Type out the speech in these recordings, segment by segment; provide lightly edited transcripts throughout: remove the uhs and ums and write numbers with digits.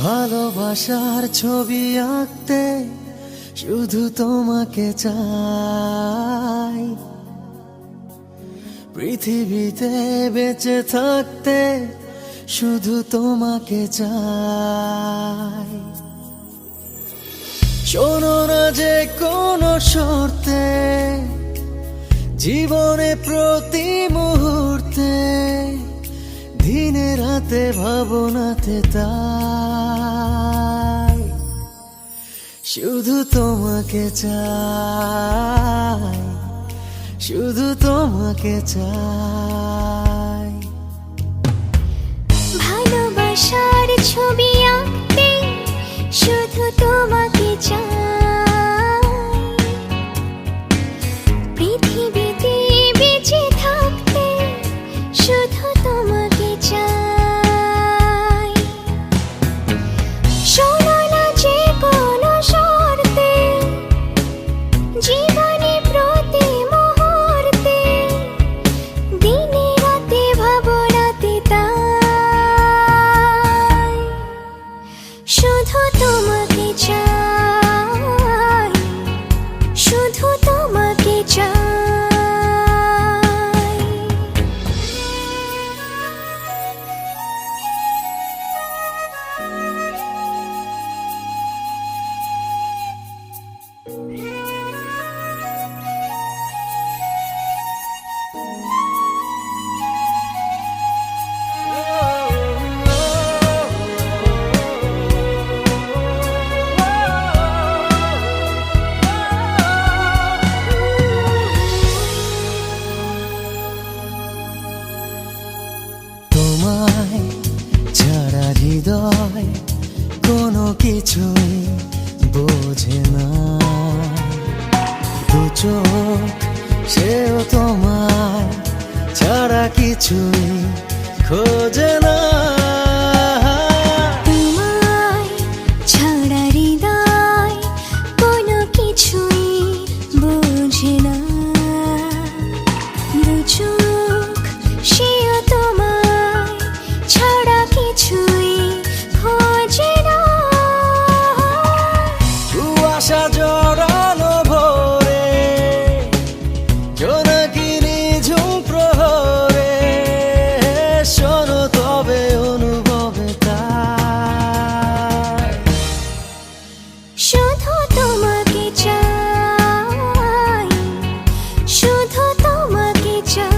ভালোবাসার ছবি আঁকতে শুধু তোমাকে চাই, পৃথিবীতে বেঁচে থাকতে শুধু তোমাকে চাই। শোনো না যে কোনো শর্তে, জীবনে প্রতি মুহূর্তে, দিনে রাতে ভাবনাতে তাই শুধু তোমাকে চাই, শুধু তোমাকে চাই। ভালোবাসার ছবি আঁকতে শুধু তোমাকে চাই, পৃথিবীতে বেঁচে থাকতে শুধু তোমাকে চাই। শোনো না যে কোনো শর্তে, জীবনে প্রতি মুহূর্তে, দিনে রাতে ভাবনাতে তাই শুধু তোমাকে চাই, শুধু তোমাকে চাই। তোমায় ছাড়া হৃদয় কোনো কিছুই বোঝে না, দু চোখ সেও তোমায় ছাড়া কিছুই খোঁজে না। তোমায় ছাড়া হৃদয় কোনো কিছুই বোঝে না, দু চোখ সেও তোমায় ছাড়া কিছুই খোঁজে না। কুয়াশা জড়ানো ভোরে, জোনাকি নিঝুম প্রহরে, শোনো তবে অনুভবে তাই শুধু তোমাকে চাই, শুধু তোমাকে চাই।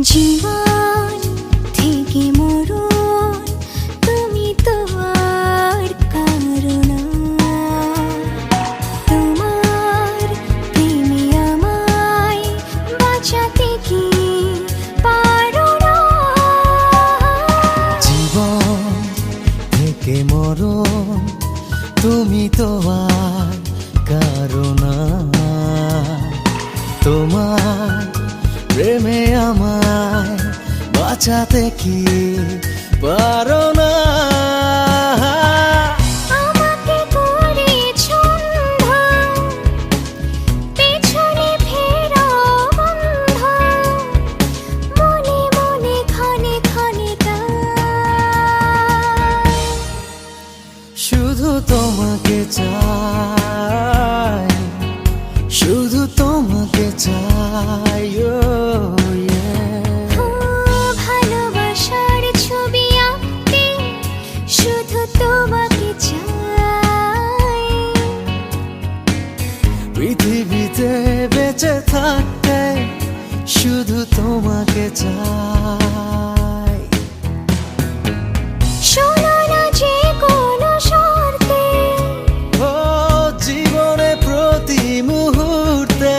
জীবন থেকে মরণ তুমি তো আর কারো না, তোমার প্রেমে আমায় বাঁচাতে কি পারো না। জীবন থেকে মরণ তুমি তো আর কারো না, তোমার প্রেমে আমায় বাঁচাতে কি পারো না। আমাকে করেছ অন্ধ, পেছনে ফেরো বন্ধ, মনে মনে ক্ষণে ক্ষণে তাই শুধু তোমাকে চাই, শুধু তোমাকে চাই। ভালোবাসার ছবি আঁকতে শুধু তোমাকে চাই, পৃথিবীতে বেঁচে থাকতে শুধু তোমাকে চাই। শোনো না যে কোনো শর্তে, ও জীবনে প্রতি মুহূর্তে,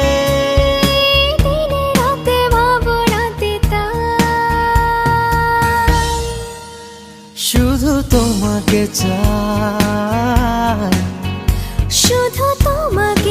দিনে রাতে ভাবনাতে তাই শুধু তোমাকে চাই, শুধু তোমাকে